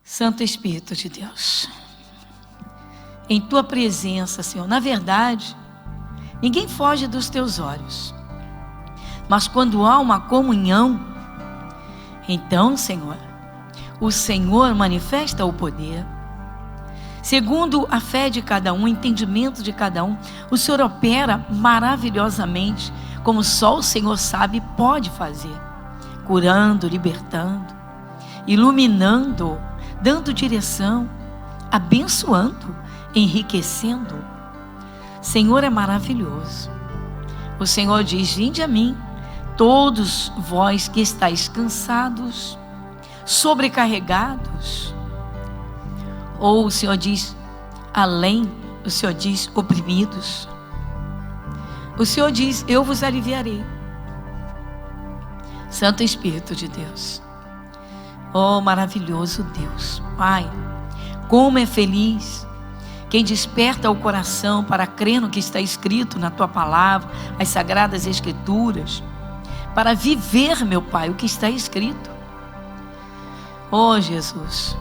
Santo Espírito de Deus, em tua presença, Senhor, na verdade, ninguém foge dos teus olhos, mas quando há uma comunhão, então, Senhor, o Senhor manifesta o poder, segundo a fé de cada um, o entendimento de cada um. O Senhor opera maravilhosamente, como só o Senhor sabe e pode fazer, curando, libertando, iluminando, dando direção, abençoando, enriquecendo. Senhor, é maravilhoso. O Senhor diz: vinde a mim, todos vós que estáis cansados, sobrecarregados. Ou o Senhor diz, o Senhor diz, oprimidos. O Senhor diz, eu vos aliviarei. Santo Espírito de Deus, oh maravilhoso Deus, Pai, como é feliz quem desperta o coração para crer no que está escrito na Tua Palavra, as Sagradas Escrituras, para viver, meu Pai, o que está escrito. Oh Jesus,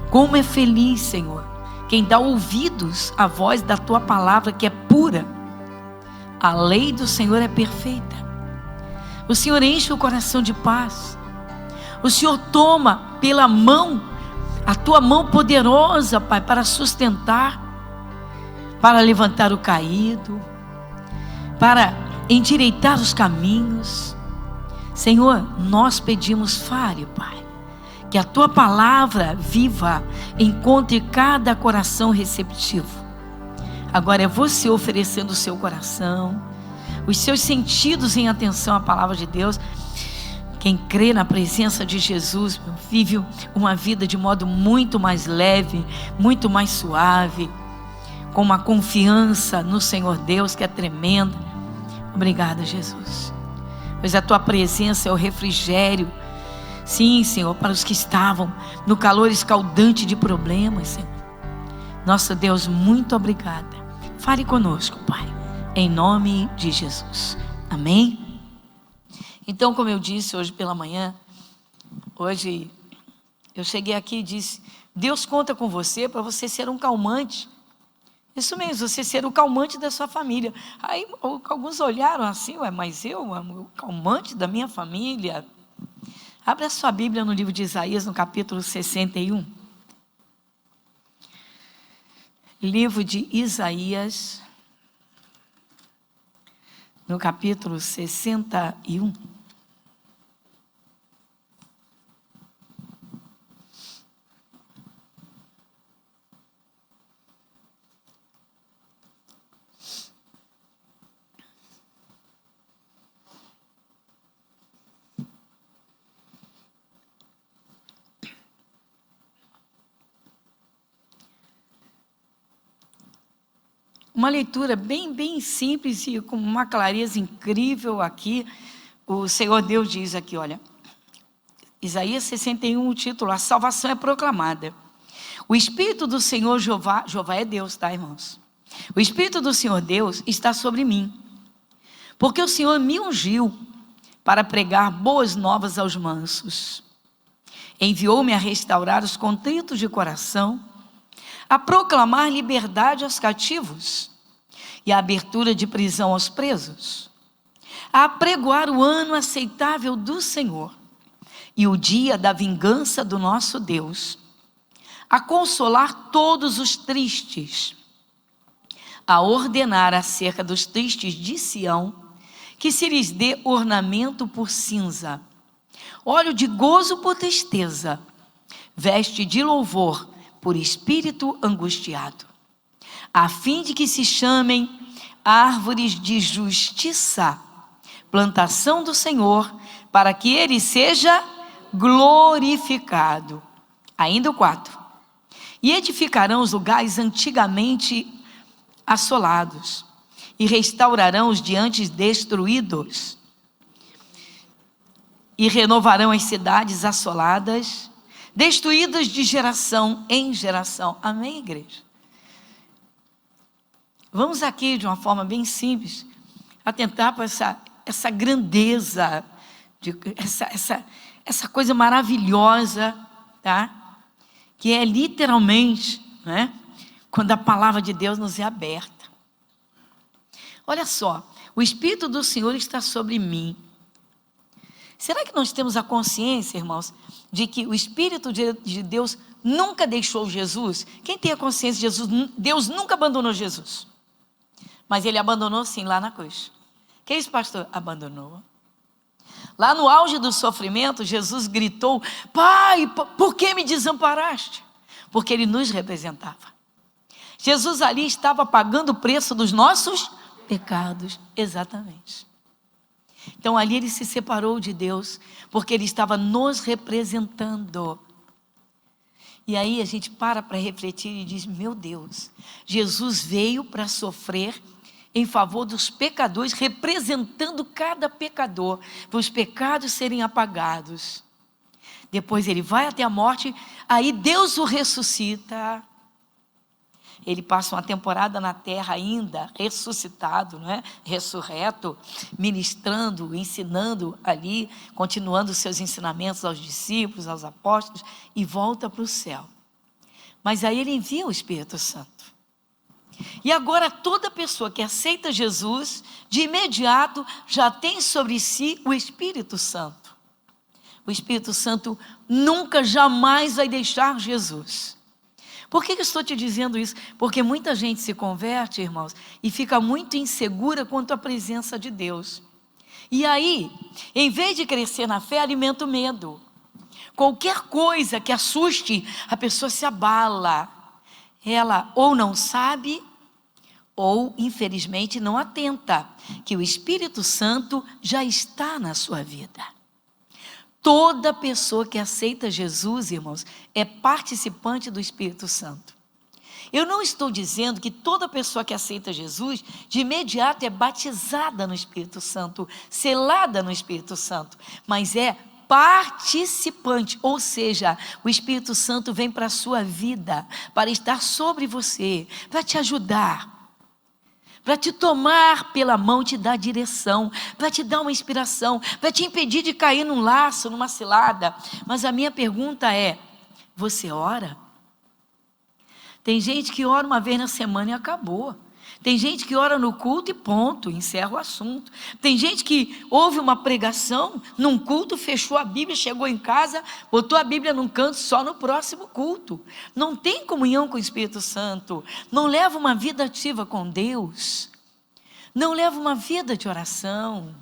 como é feliz, Senhor, quem dá ouvidos à voz da Tua Palavra, que é pura. A lei do Senhor é perfeita. O Senhor enche o coração de paz. O Senhor toma pela mão, a Tua mão poderosa, Pai, para sustentar, para levantar o caído, para endireitar os caminhos. Senhor, nós pedimos, fale, Pai, que a Tua palavra viva encontre cada coração receptivo. Agora é você oferecendo o seu coração, os seus sentidos em atenção à palavra de Deus. Quem crê na presença de Jesus vive uma vida de modo muito mais leve, muito mais suave, com uma confiança no Senhor Deus que é tremenda. Obrigada, Jesus, pois a Tua presença é o refrigério. Sim, Senhor, para os que estavam no calor escaldante de problemas, Senhor. Nosso Deus, muito obrigada. Fale conosco, Pai, em nome de Jesus. Amém? Então, como eu disse hoje pela manhã, hoje eu cheguei aqui e disse: Deus conta com você para você ser um calmante. Isso mesmo, você ser o calmante da sua família. Aí alguns olharam assim: ué, mas eu, o calmante da minha família? Abra a sua Bíblia no livro de Isaías, no capítulo 61. Livro de Isaías, no capítulo 61. Uma leitura bem simples e com uma clareza incrível aqui. O Senhor Deus diz aqui, olha, Isaías 61, o título: a salvação é proclamada. O Espírito do Senhor Jeová é Deus, tá, irmãos? O Espírito do Senhor Deus está sobre mim, porque o Senhor me ungiu para pregar boas novas aos mansos. Enviou-me a restaurar os contritos de coração, a proclamar liberdade aos cativos e a abertura de prisão aos presos, a apregoar o ano aceitável do Senhor e o dia da vingança do nosso Deus, a consolar todos os tristes, a ordenar acerca dos tristes de Sião, que se lhes dê ornamento por cinza, óleo de gozo por tristeza, veste de louvor por espírito angustiado, a fim de que se chamem árvores de justiça, plantação do Senhor, para que Ele seja glorificado. Ainda o 4. E edificarão os lugares antigamente assolados, e restaurarão os de antes destruídos, e renovarão as cidades assoladas, destruídas de geração em geração. Amém, igreja? Vamos aqui, de uma forma bem simples, atentar para essa grandeza, essa coisa maravilhosa, tá? que é literalmente, né, quando a palavra de Deus nos é aberta. Olha só, o Espírito do Senhor está sobre mim. Será que nós temos a consciência, irmãos, de que o Espírito de Deus nunca deixou Jesus? Quem tem a consciência de Jesus? Deus nunca abandonou Jesus. Mas Ele abandonou sim lá na cruz. Que é isso, pastor? Abandonou. Lá no auge do sofrimento, Jesus gritou: Pai, por que me desamparaste? Porque Ele nos representava. Jesus ali estava pagando o preço dos nossos pecados. Exatamente. Então ali Ele se separou de Deus, porque Ele estava nos representando. E aí a gente para refletir e diz: meu Deus, Jesus veio para sofrer em favor dos pecadores, representando cada pecador, para os pecados serem apagados. Depois Ele vai até a morte, aí Deus o ressuscita. Ele passa uma temporada na terra ainda, ressuscitado, não é? Ressurreto, ministrando, ensinando ali, continuando os seus ensinamentos aos discípulos, aos apóstolos, e volta para o céu. Mas aí Ele envia o Espírito Santo. E agora toda pessoa que aceita Jesus, de imediato já tem sobre si o Espírito Santo. O Espírito Santo nunca, jamais vai deixar Jesus. Por que eu estou te dizendo isso? Porque muita gente se converte, irmãos, e fica muito insegura quanto à presença de Deus. E aí, em vez de crescer na fé, alimenta o medo. Qualquer coisa que assuste, a pessoa se abala. Ela ou não sabe, ou infelizmente não atenta, que o Espírito Santo já está na sua vida. Toda pessoa que aceita Jesus, irmãos, é participante do Espírito Santo. Eu não estou dizendo que toda pessoa que aceita Jesus, de imediato é batizada no Espírito Santo, selada no Espírito Santo, mas é participante, ou seja, o Espírito Santo vem para a sua vida, para estar sobre você, para te ajudar, para te tomar pela mão, te dar direção, para te dar uma inspiração, para te impedir de cair num laço, numa cilada. Mas a minha pergunta é: você ora? Tem gente que ora uma vez na semana e acabou. Tem gente que ora no culto e ponto, encerra o assunto. Tem gente que ouve uma pregação num culto, fechou a Bíblia, chegou em casa, botou a Bíblia num canto, só no próximo culto. Não tem comunhão com o Espírito Santo, não leva uma vida ativa com Deus, não leva uma vida de oração.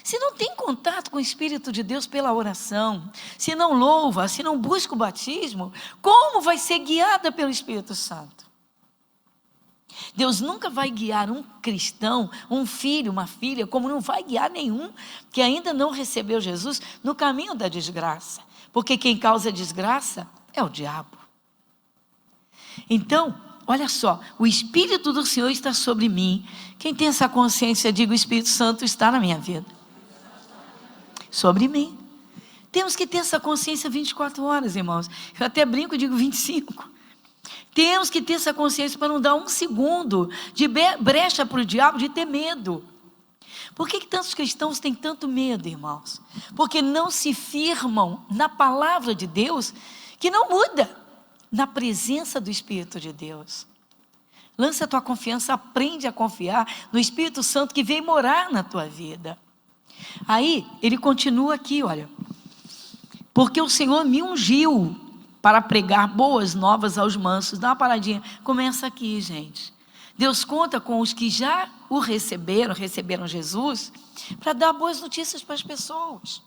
Se não tem contato com o Espírito de Deus pela oração, se não louva, se não busca o batismo, como vai ser guiada pelo Espírito Santo? Deus nunca vai guiar um cristão, um filho, uma filha, como não vai guiar nenhum que ainda não recebeu Jesus no caminho da desgraça. Porque quem causa desgraça é o diabo. Então, olha só, o Espírito do Senhor está sobre mim. Quem tem essa consciência, diga: o Espírito Santo está na minha vida. Sobre mim. Temos que ter essa consciência 24 horas, irmãos. Eu até brinco e digo 25. Temos que ter essa consciência para não dar um segundo de brecha para o diabo de ter medo. Por que tantos cristãos têm tanto medo, irmãos? Porque não se firmam na palavra de Deus, que não muda, na presença do Espírito de Deus. Lança a tua confiança, aprende a confiar no Espírito Santo que veio morar na tua vida. Aí, ele continua aqui, olha. Porque o Senhor me ungiu para pregar boas novas aos mansos. Dá uma paradinha. Começa aqui, gente. Deus conta com os que já o receberam Jesus, para dar boas notícias para as pessoas.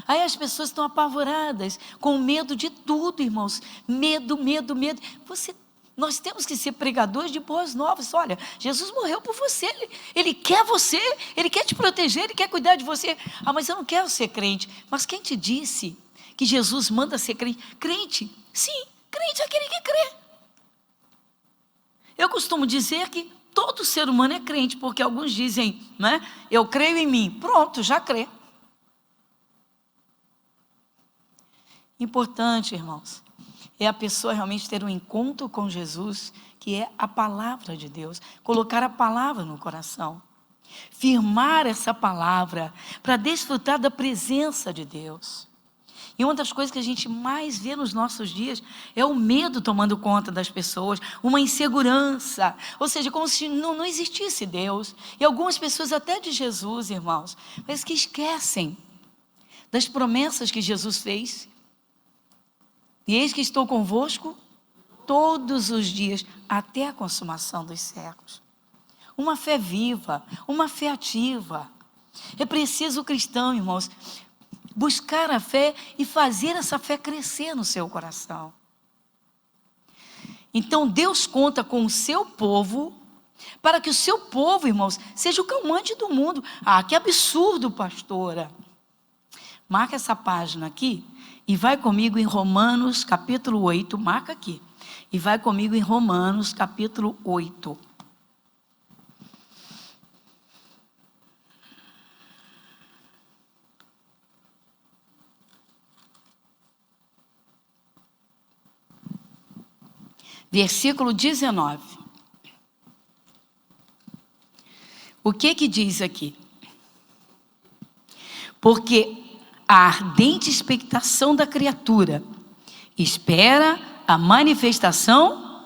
Aí as pessoas estão apavoradas, com medo de tudo, irmãos. Medo. Nós temos que ser pregadores de boas novas. Olha, Jesus morreu por você, Ele quer você, Ele quer te proteger, Ele quer cuidar de você. Ah, mas eu não quero ser crente. Mas quem te disse que Jesus manda ser crente? Crente, sim, crente é aquele que crê. Eu costumo dizer que todo ser humano é crente, porque alguns dizem, né? Eu creio em mim. Pronto, já crê. Importante, irmãos, é a pessoa realmente ter um encontro com Jesus, que é a palavra de Deus. Colocar a palavra no coração. Firmar essa palavra para desfrutar da presença de Deus. E uma das coisas que a gente mais vê nos nossos dias é o medo tomando conta das pessoas, uma insegurança, ou seja, como se não existisse Deus. E algumas pessoas até de Jesus, irmãos, mas que esquecem das promessas que Jesus fez. E eis que estou convosco todos os dias, até a consumação dos séculos. Uma fé viva, uma fé ativa. É preciso o cristão, irmãos, buscar a fé e fazer essa fé crescer no seu coração. Então Deus conta com o seu povo, para que o seu povo, irmãos, seja o calmante do mundo. Ah, que absurdo, pastora. Marca essa página aqui e vai comigo em Romanos capítulo 8, marca aqui. E vai comigo em Romanos capítulo 8. Versículo 19. O que diz aqui? Porque a ardente expectação da criatura espera a manifestação.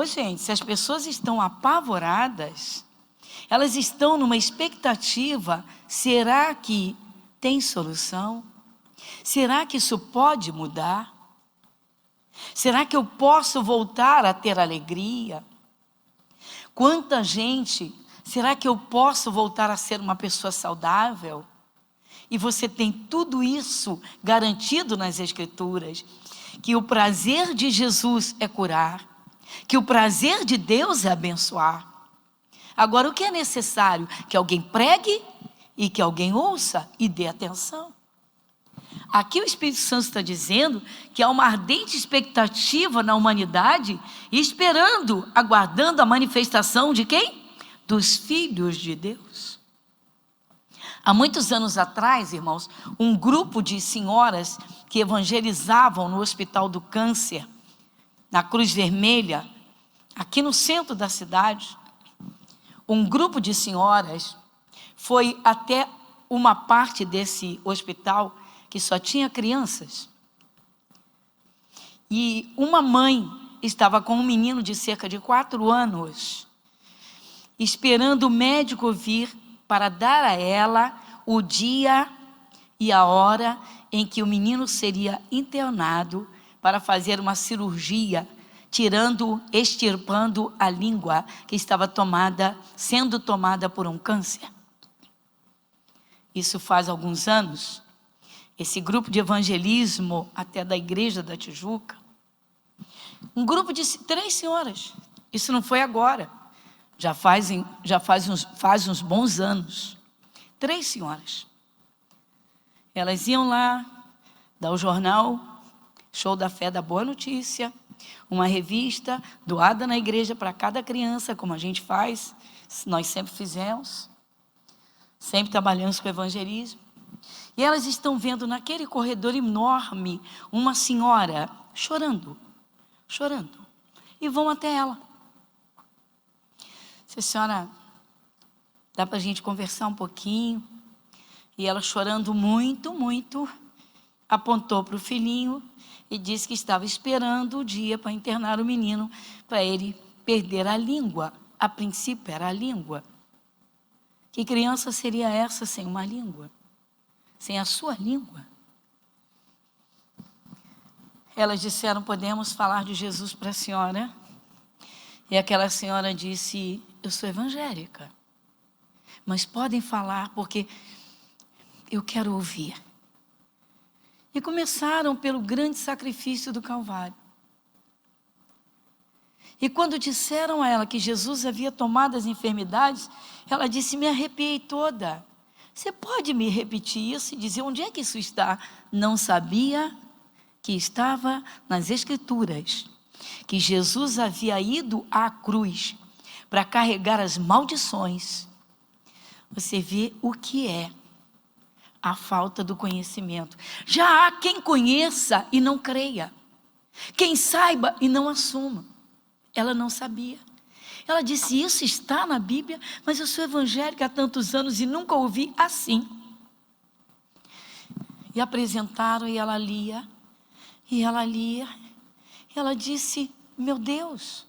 Gente, se as pessoas estão apavoradas, elas estão numa expectativa, será que tem solução? Será que isso pode mudar? Será que eu posso voltar a ter alegria? Quanta gente, será que eu posso voltar a ser uma pessoa saudável? E você tem tudo isso garantido nas Escrituras, que o prazer de Jesus é curar, que o prazer de Deus é abençoar. Agora, o que é necessário? Que alguém pregue e que alguém ouça e dê atenção. Aqui o Espírito Santo está dizendo que há uma ardente expectativa na humanidade, esperando, aguardando a manifestação de quem? Dos filhos de Deus. Há muitos anos atrás, irmãos, um grupo de senhoras que evangelizavam no Hospital do Câncer, na Cruz Vermelha, aqui no centro da cidade, um grupo de senhoras foi até uma parte desse hospital que só tinha crianças. E uma mãe estava com um menino de cerca de 4 anos, esperando o médico vir para dar a ela o dia e a hora em que o menino seria internado para fazer uma cirurgia, extirpando a língua que estava sendo tomada por um câncer. Isso faz alguns anos. Esse grupo de evangelismo, até da igreja da Tijuca, um grupo de 3 senhoras, isso não foi agora, já faz uns bons anos, 3 senhoras, elas iam lá, dar o jornal, Show da Fé da Boa Notícia, uma revista doada na igreja para cada criança, como a gente faz, nós sempre fizemos, sempre trabalhamos com evangelismo. E elas estão vendo naquele corredor enorme uma senhora chorando. E vão até ela. Senhora, dá para a gente conversar um pouquinho? E ela chorando muito, muito, apontou para o filhinho e disse que estava esperando o dia para internar o menino, para ele perder a língua. A princípio era a língua. Que criança seria essa sem uma língua? Sem a sua língua? Elas disseram, podemos falar de Jesus para a senhora? E aquela senhora disse, eu sou evangélica, mas podem falar porque eu quero ouvir. E começaram pelo grande sacrifício do Calvário. E quando disseram a ela que Jesus havia tomado as enfermidades, ela disse, me arrepiei toda. Você pode me repetir isso e dizer onde é que isso está? Não sabia que estava nas Escrituras, que Jesus havia ido à cruz para carregar as maldições. Você vê o que é a falta do conhecimento. Já há quem conheça e não creia, quem saiba e não assuma. Ela não sabia. Ela disse, isso está na Bíblia, mas eu sou evangélica há tantos anos e nunca ouvi assim. E apresentaram, e ela lia. E ela lia. E ela disse, meu Deus.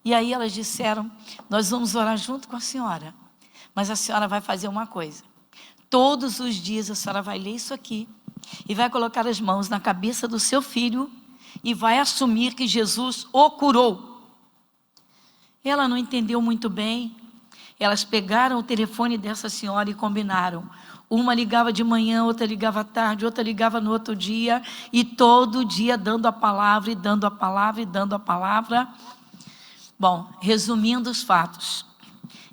E aí elas disseram, nós vamos orar junto com a senhora. Mas a senhora vai fazer uma coisa. Todos os dias a senhora vai ler isso aqui. E vai colocar as mãos na cabeça do seu filho. E vai assumir que Jesus o curou. Ela não entendeu muito bem. Elas pegaram o telefone dessa senhora e combinaram. Uma ligava de manhã, outra ligava à tarde, outra ligava no outro dia. E todo dia dando a palavra, e dando a palavra, e dando a palavra. Bom, resumindo os fatos.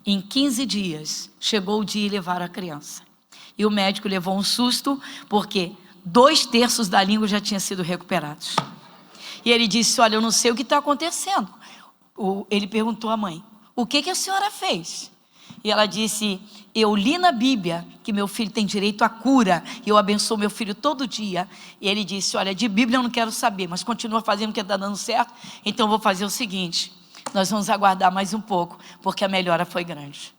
Em 15 dias, chegou o dia de levar a criança. E o médico levou um susto, porque 2/3 da língua já tinha sido recuperados. E ele disse, olha, eu não sei o que está acontecendo. Ele perguntou à mãe, o que a senhora fez? E ela disse, eu li na Bíblia que meu filho tem direito à cura, e eu abençoo meu filho todo dia. E ele disse, olha, de Bíblia eu não quero saber, mas continua fazendo o que está dando certo, então eu vou fazer o seguinte, nós vamos aguardar mais um pouco, porque a melhora foi grande.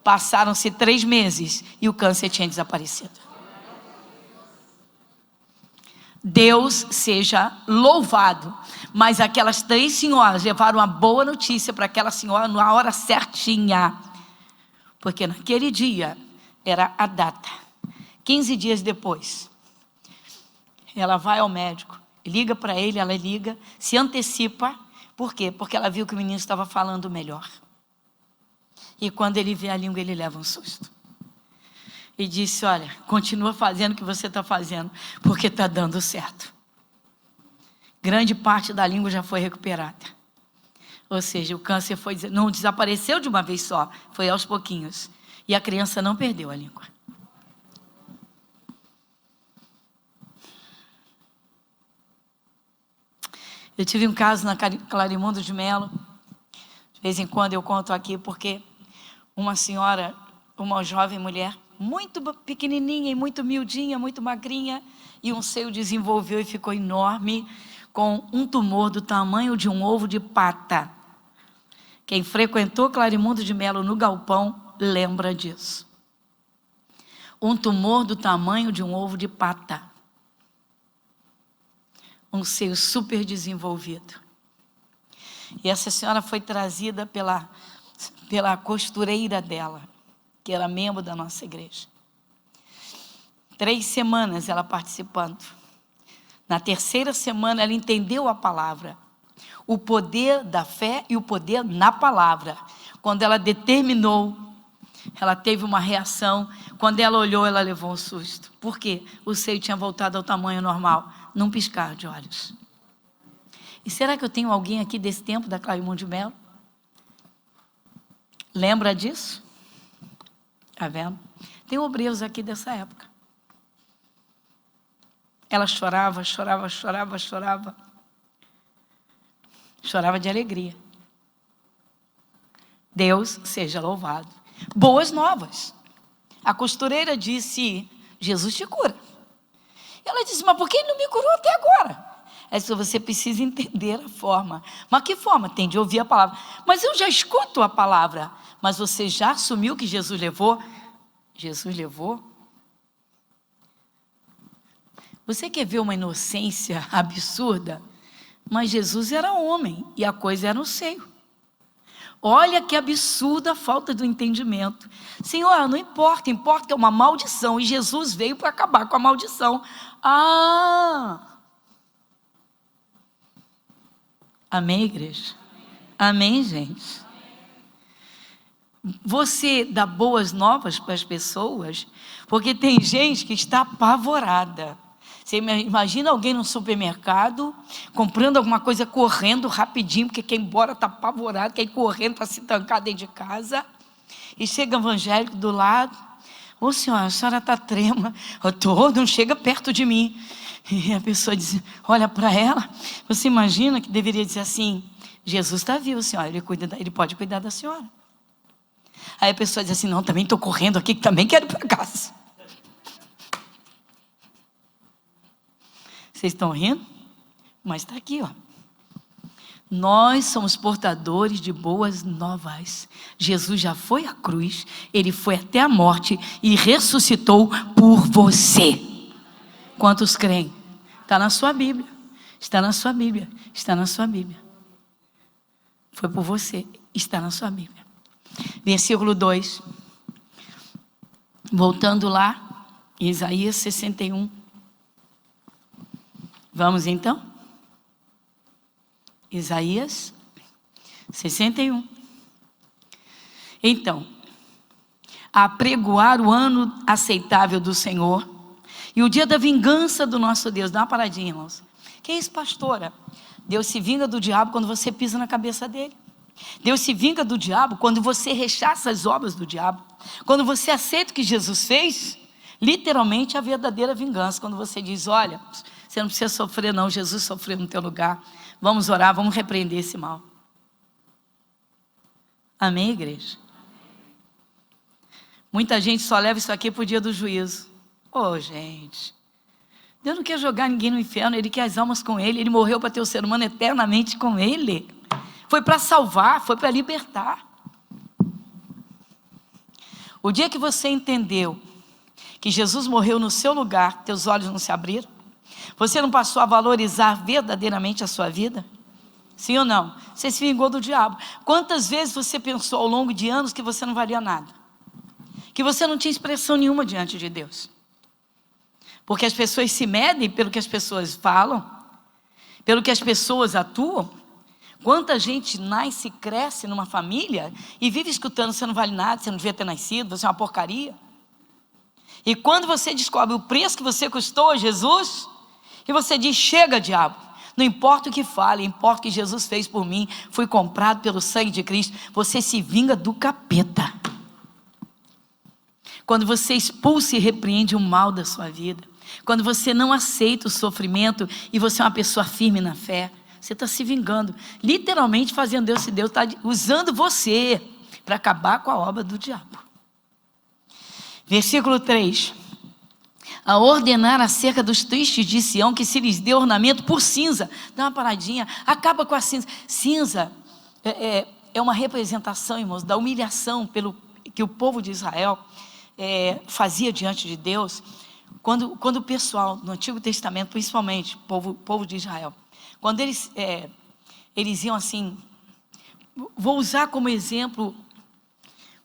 Passaram-se 3 meses e o câncer tinha desaparecido. Deus seja louvado. Mas aquelas 3 senhoras levaram uma boa notícia para aquela senhora na hora certinha. Porque naquele dia era a data. 15 dias depois, ela vai ao médico, liga para ele, ela liga, se antecipa. Por quê? Porque ela viu que o menino estava falando melhor. E quando ele vê a língua, ele leva um susto. E disse, olha, continua fazendo o que você está fazendo, porque está dando certo. Grande parte da língua já foi recuperada. Ou seja, o câncer não desapareceu de uma vez só, foi aos pouquinhos. E a criança não perdeu a língua. Eu tive um caso na Clarimundo de Melo. De vez em quando eu conto aqui, porque uma senhora, uma jovem mulher, muito pequenininha e muito miudinha, muito magrinha, e um seio desenvolveu e ficou enorme, com um tumor do tamanho de um ovo de pata. Quem frequentou Clarimundo de Melo no galpão lembra disso. Um tumor do tamanho de um ovo de pata. Um seio super desenvolvido. E essa senhora foi trazida pela costureira dela, que era membro da nossa igreja. 3 semanas ela participando. Na 3ª semana ela entendeu a palavra. O poder da fé e o poder na palavra. Quando ela determinou, ela teve uma reação. Quando ela olhou, ela levou um susto. Por quê? O seio tinha voltado ao tamanho normal. Num piscar de olhos. E será que eu tenho alguém aqui desse tempo da Clarimundo de Melo? Lembra disso? Está vendo? Tem obreiros aqui dessa época. Ela chorava, chorava, chorava, chorava. Chorava de alegria. Deus seja louvado. Boas novas. A costureira disse, Jesus te cura. Ela disse, mas por que ele não me curou até agora? É só você precisa entender a forma. Mas que forma? Tem de ouvir a palavra. Mas eu já escuto a palavra. Mas você já assumiu que Jesus levou? Jesus levou? Você quer ver uma inocência absurda? Mas Jesus era homem e a coisa era no seio. Olha que absurda a falta do entendimento. Senhor, não importa, importa que é uma maldição. E Jesus veio para acabar com a maldição. Amém, igreja? Amém, gente? Você dá boas novas para as pessoas, porque tem gente que está apavorada. Você imagina alguém no supermercado, comprando alguma coisa, correndo rapidinho, porque quer ir embora, está apavorado, quer ir correndo para se trancar dentro de casa, e chega o evangélico do lado, ô senhora, a senhora está trema, eu estou, não chega perto de mim. E a pessoa diz, olha para ela, você imagina que deveria dizer assim, Jesus está vivo, senhora, ele pode cuidar da senhora. Aí a pessoa diz assim, não, também estou correndo aqui, que também quero ir para casa. Vocês estão rindo? Mas está aqui, ó. Nós somos portadores de boas novas. Jesus já foi à cruz, ele foi até a morte e ressuscitou por você. Quantos creem? Está na sua Bíblia. Está na sua Bíblia. Está na sua Bíblia. Foi por você. Está na sua Bíblia. Versículo 2. Voltando lá, Isaías 61. Vamos então? Isaías 61. Então, apregoar o ano aceitável do Senhor e o dia da vingança do nosso Deus. Dá uma paradinha, irmãos. Que é isso, pastora? Deus se vinga do diabo quando você pisa na cabeça dele. Deus se vinga do diabo quando você rechaça as obras do diabo. Quando você aceita o que Jesus fez, literalmente a verdadeira vingança. Quando você diz, olha, você não precisa sofrer não, Jesus sofreu no teu lugar. Vamos orar, vamos repreender esse mal. Amém, igreja? Muita gente só leva isso aqui para o dia do juízo. Gente, Deus não quer jogar ninguém no inferno, Ele quer as almas com Ele. Ele morreu para ter o ser humano eternamente com Ele. Foi para salvar, foi para libertar. O dia que você entendeu que Jesus morreu no seu lugar, teus olhos não se abriram? Você não passou a valorizar verdadeiramente a sua vida? Sim ou não? Você se vingou do diabo. Quantas vezes você pensou ao longo de anos que você não valia nada? Que você não tinha expressão nenhuma diante de Deus? Porque as pessoas se medem pelo que as pessoas falam, pelo que as pessoas atuam. Quanta gente nasce e cresce numa família e vive escutando, você não vale nada, você não devia ter nascido, você é uma porcaria. E quando você descobre o preço que você custou a Jesus, e você diz, chega diabo, não importa o que fale, importa o que Jesus fez por mim, fui comprado pelo sangue de Cristo, você se vinga do capeta. Quando você expulsa e repreende o mal da sua vida, quando você não aceita o sofrimento e você é uma pessoa firme na fé, você está se vingando, literalmente fazendo Deus, se Deus está usando você para acabar com a obra do diabo. Versículo 3. A ordenar acerca dos tristes de Sião, que se lhes dê ornamento por cinza. Dá uma paradinha, acaba com a cinza. Cinza é uma representação, irmãos, da humilhação que o povo de Israel fazia diante de Deus. Quando o pessoal, no Antigo Testamento, principalmente, povo de Israel, quando eles iam assim, vou usar como exemplo,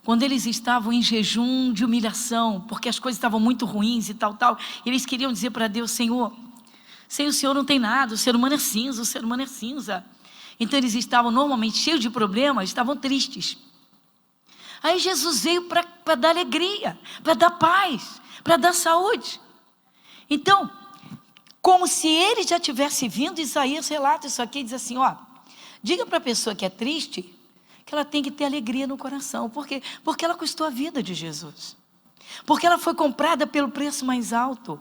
quando eles estavam em jejum de humilhação, porque as coisas estavam muito ruins e tal, eles queriam dizer para Deus, Senhor, sem o Senhor não tem nada, o ser humano é cinza, o ser humano é cinza. Então eles estavam normalmente cheios de problemas, estavam tristes. Aí Jesus veio para dar alegria, para dar paz, para dar saúde. Então, como se ele já tivesse vindo, Isaías relata isso aqui e diz assim, diga para a pessoa que é triste, que ela tem que ter alegria no coração. Por quê? Porque ela custou a vida de Jesus. Porque ela foi comprada pelo preço mais alto.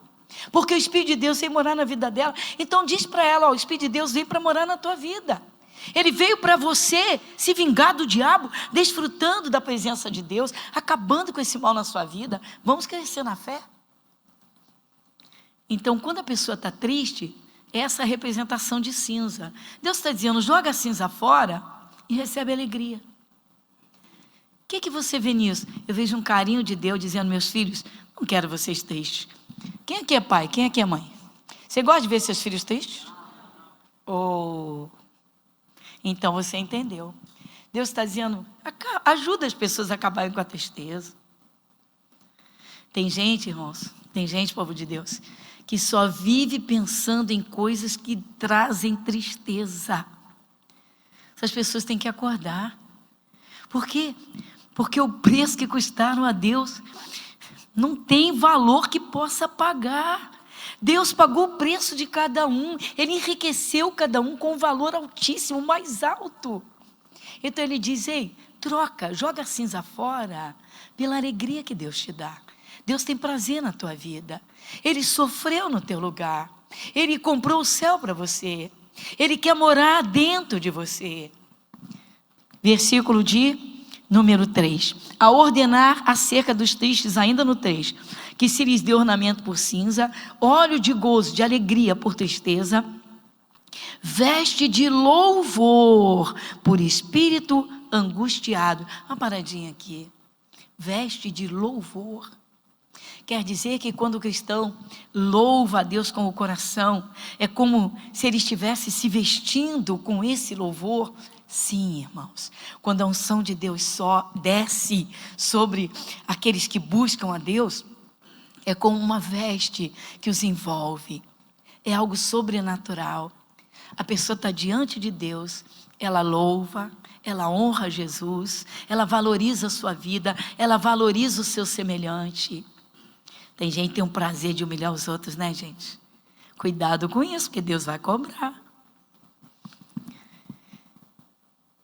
Porque o Espírito de Deus veio morar na vida dela. Então diz para ela, o Espírito de Deus veio para morar na tua vida. Ele veio para você se vingar do diabo, desfrutando da presença de Deus, acabando com esse mal na sua vida. Vamos crescer na fé. Então, quando a pessoa está triste, essa representação de cinza. Deus está dizendo, joga a cinza fora e recebe alegria. O que você vê nisso? Eu vejo um carinho de Deus dizendo, meus filhos, não quero vocês tristes. Quem aqui é pai? Quem aqui é mãe? Você gosta de ver seus filhos tristes? Então você entendeu. Deus está dizendo, ajuda as pessoas a acabarem com a tristeza. Tem gente, irmãos, povo de Deus, que só vive pensando em coisas que trazem tristeza. Essas pessoas têm que acordar. Por quê? Porque o preço que custaram a Deus não tem valor que possa pagar. Deus pagou o preço de cada um. Ele enriqueceu cada um com um valor altíssimo, mais alto. Então ele diz, ei, troca, joga a cinza fora pela alegria que Deus te dá. Deus tem prazer na tua vida. Ele sofreu no teu lugar. Ele comprou o céu para você. Ele quer morar dentro de você. Versículo de número 3. A ordenar acerca dos tristes, ainda no 3, que se lhes dê ornamento por cinza, óleo de gozo, de alegria por tristeza, veste de louvor por espírito angustiado. Uma paradinha aqui. Veste de louvor. O Quer dizer que quando o cristão louva a Deus com o coração, é como se ele estivesse se vestindo com esse louvor. Sim, irmãos, quando a unção de Deus só desce sobre aqueles que buscam a Deus, é como uma veste que os envolve. É algo sobrenatural. A pessoa está diante de Deus, ela louva, ela honra Jesus, ela valoriza a sua vida, ela valoriza o seu semelhante. Tem gente que tem um prazer de humilhar os outros, né, gente? Cuidado com isso, porque Deus vai cobrar.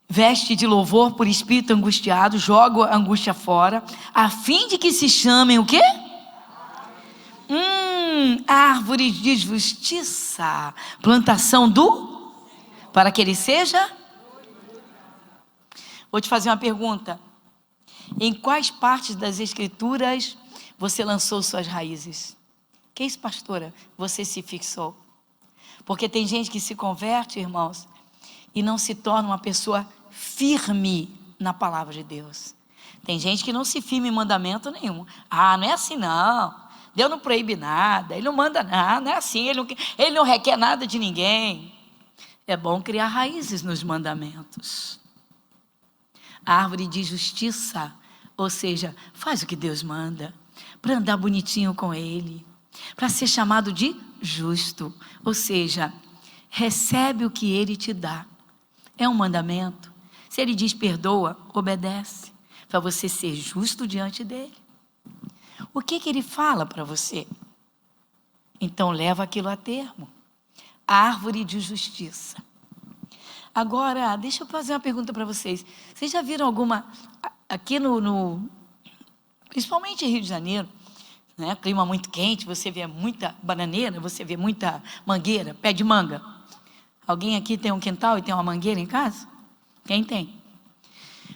Veste de louvor por espírito angustiado, joga a angústia fora, a fim de que se chamem o quê? Árvore de justiça, plantação do, para que ele seja. Vou te fazer uma pergunta. Em quais partes das Escrituras você lançou suas raízes? Que isso, pastora? Você se fixou? Porque tem gente que se converte, irmãos, e não se torna uma pessoa firme na palavra de Deus. Tem gente que não se firma em mandamento nenhum. Não é assim não. Deus não proíbe nada, Ele não manda nada, não é assim, Ele não requer nada de ninguém. É bom criar raízes nos mandamentos. A árvore de justiça, ou seja, faz o que Deus manda, para andar bonitinho com Ele, para ser chamado de justo, ou seja, recebe o que Ele te dá. É um mandamento. Se Ele diz perdoa, obedece, para você ser justo diante dEle. O que Ele fala para você? Então leva aquilo a termo. Árvore de justiça. Agora, deixa eu fazer uma pergunta para vocês. Vocês já viram alguma, aqui principalmente em Rio de Janeiro, né? Clima muito quente, você vê muita bananeira, você vê muita mangueira, pé de manga. Alguém aqui tem um quintal e tem uma mangueira em casa? Quem tem?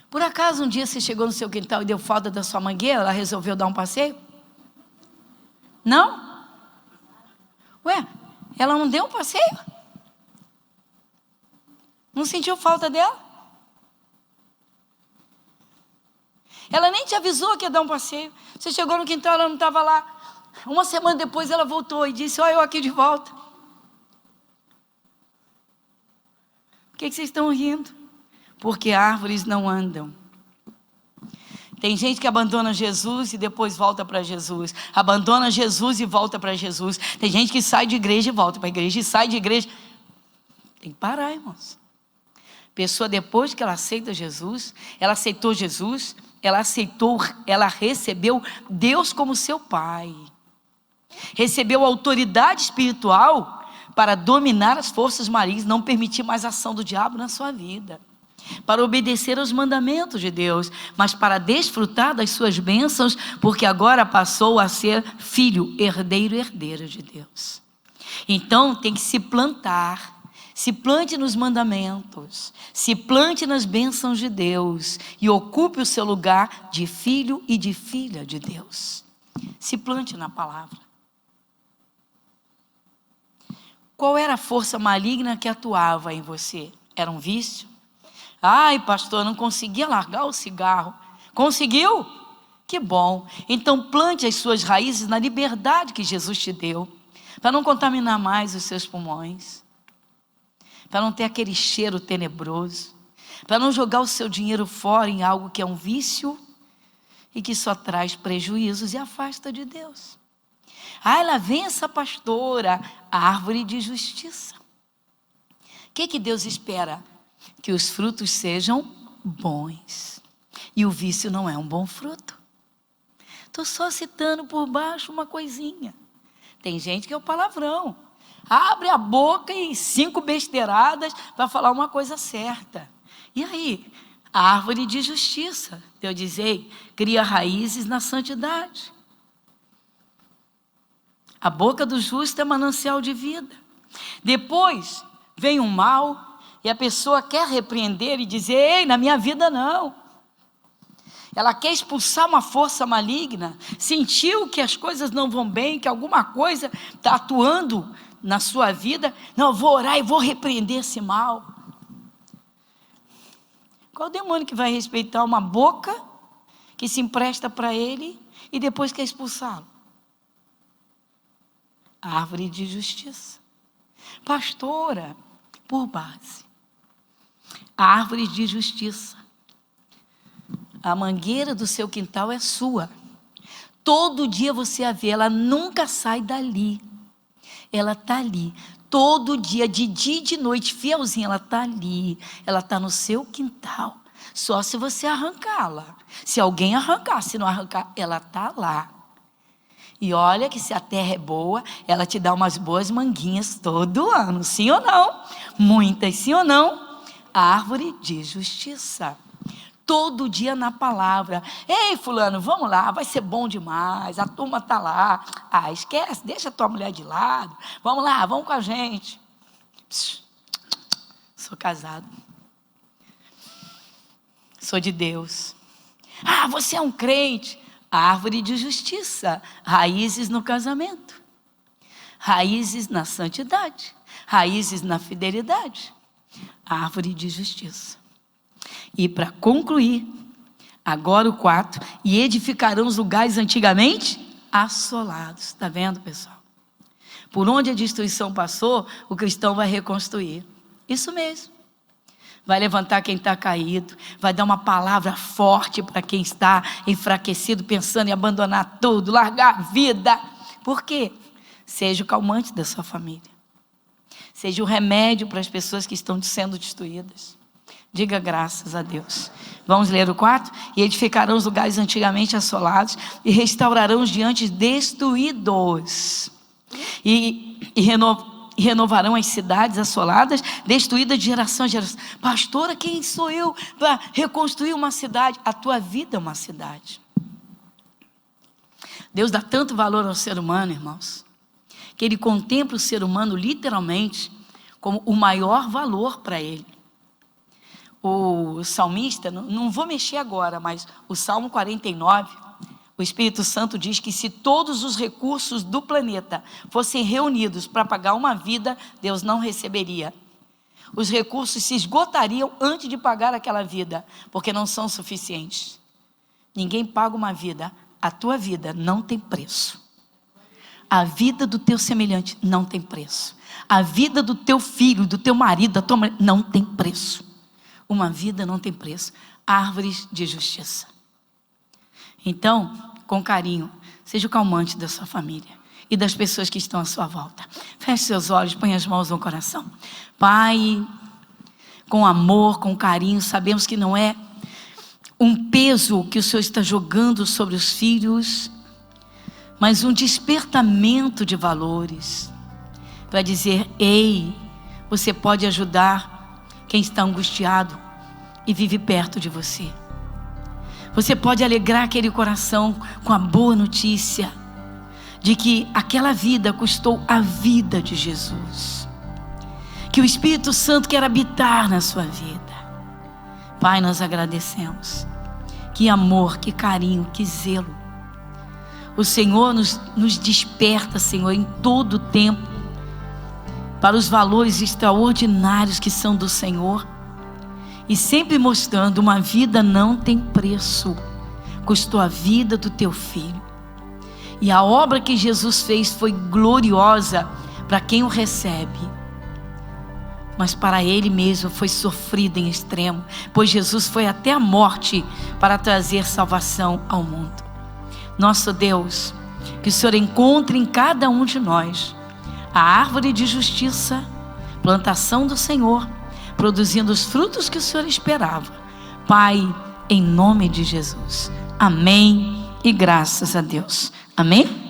Por acaso um dia você chegou no seu quintal e deu falta da sua mangueira, ela resolveu dar um passeio? Não? Ué, ela não deu um passeio? Não sentiu falta dela? Ela nem te avisou que ia dar um passeio. Você chegou no quintal, ela não estava lá. Uma semana depois ela voltou e disse, olha eu aqui de volta. Por que vocês estão rindo? Porque árvores não andam. Tem gente que abandona Jesus e depois volta para Jesus. Abandona Jesus e volta para Jesus. Tem gente que sai de igreja e volta para a igreja. E sai de igreja. Tem que parar, irmãos. Pessoa depois que ela aceita Jesus, ela aceitou Jesus, ela recebeu Deus como seu Pai. Recebeu autoridade espiritual para dominar as forças malignas, não permitir mais ação do diabo na sua vida. Para obedecer aos mandamentos de Deus, mas para desfrutar das suas bênçãos, porque agora passou a ser filho, herdeiro e herdeira de Deus. Então tem que se plantar, se plante nos mandamentos, se plante nas bênçãos de Deus e ocupe o seu lugar de filho e de filha de Deus. Se plante na palavra. Qual era a força maligna que atuava em você? Era um vício? Ai, pastor, eu não conseguia largar o cigarro. Conseguiu? Que bom. Então plante as suas raízes na liberdade que Jesus te deu, para não contaminar mais os seus pulmões, para não ter aquele cheiro tenebroso, para não jogar o seu dinheiro fora em algo que é um vício e que só traz prejuízos e afasta de Deus. Lá vem essa pastora, a árvore de justiça. O que Deus espera? Que os frutos sejam bons. E o vício não é um bom fruto. Estou só citando por baixo uma coisinha. Tem gente que é o palavrão. Abre a boca e 5 besteiradas para falar uma coisa certa. E aí? A árvore de justiça, eu dizei, cria raízes na santidade. A boca do justo é manancial de vida. Depois vem o mal. E a pessoa quer repreender e dizer, ei, na minha vida não. Ela quer expulsar uma força maligna, sentiu que as coisas não vão bem, que alguma coisa está atuando na sua vida. Não, eu vou orar e vou repreender esse mal. Qual demônio que vai respeitar uma boca que se empresta para ele e depois quer expulsá-lo? árvore de justiça. Pastora, por base, árvore de justiça. A mangueira do seu quintal é sua. Todo dia você a vê, ela nunca sai dali. Ela está ali. Todo dia, de dia e de noite, fielzinha, ela está ali. Ela está no seu quintal. Só se você arrancá-la. Se alguém arrancar, se não arrancar, ela está lá. E olha que se a terra é boa, ela te dá umas boas manguinhas todo ano. Sim ou não? Muitas, sim ou não? Árvore de justiça. Todo dia na palavra. Ei, fulano, vamos lá, vai ser bom demais. A turma está lá. Ah, esquece, deixa a tua mulher de lado. Vamos lá, vamos com a gente. Sou casado. Sou de Deus. Ah, você é um crente. Árvore de justiça. Raízes no casamento. Raízes na santidade. Raízes na fidelidade. Árvore de justiça. E para concluir, agora o 4, e edificarão os lugares antigamente assolados. Está vendo, pessoal? Por onde a destruição passou, o cristão vai reconstruir. Isso mesmo. Vai levantar quem está caído, vai dar uma palavra forte para quem está enfraquecido, pensando em abandonar tudo, largar a vida. Por quê? Seja o calmante da sua família. Seja o remédio para as pessoas que estão sendo destruídas. Diga graças a Deus. Vamos ler o 4? E edificarão os lugares antigamente assolados e restaurarão os diantes destruídos. E renovarão as cidades assoladas, destruídas de geração em geração. Pastora, quem sou eu para reconstruir uma cidade? A tua vida é uma cidade. Deus dá tanto valor ao ser humano, irmãos, que Ele contempla o ser humano literalmente como o maior valor para Ele. O salmista, não vou mexer agora, mas o Salmo 49, o Espírito Santo diz que se todos os recursos do planeta fossem reunidos para pagar uma vida, Deus não receberia. Os recursos se esgotariam antes de pagar aquela vida, porque não são suficientes. Ninguém paga uma vida, a tua vida não tem preço. A vida do teu semelhante não tem preço. A vida do teu filho, do teu marido, da tua mulher, não tem preço. Uma vida não tem preço. Árvores de justiça. Então, com carinho, seja o calmante da sua família e das pessoas que estão à sua volta. Feche seus olhos, põe as mãos no coração. Pai, com amor, com carinho, sabemos que não é um peso que o Senhor está jogando sobre os filhos, mas um despertamento de valores, para dizer, ei, você pode ajudar quem está angustiado e vive perto de você. Você pode alegrar aquele coração com a boa notícia de que aquela vida custou a vida de Jesus. Que o Espírito Santo quer habitar na sua vida. Pai, nós agradecemos. Que amor, que carinho, que zelo. O Senhor nos desperta, Senhor, em todo o tempo, para os valores extraordinários que são do Senhor. E sempre mostrando, uma vida não tem preço. Custou a vida do teu filho. E a obra que Jesus fez foi gloriosa para quem o recebe. Mas para ele mesmo foi sofrida em extremo, pois Jesus foi até a morte para trazer salvação ao mundo. Nosso Deus, que o Senhor encontre em cada um de nós a árvore de justiça, plantação do Senhor, produzindo os frutos que o Senhor esperava. Pai, em nome de Jesus. Amém e graças a Deus. Amém?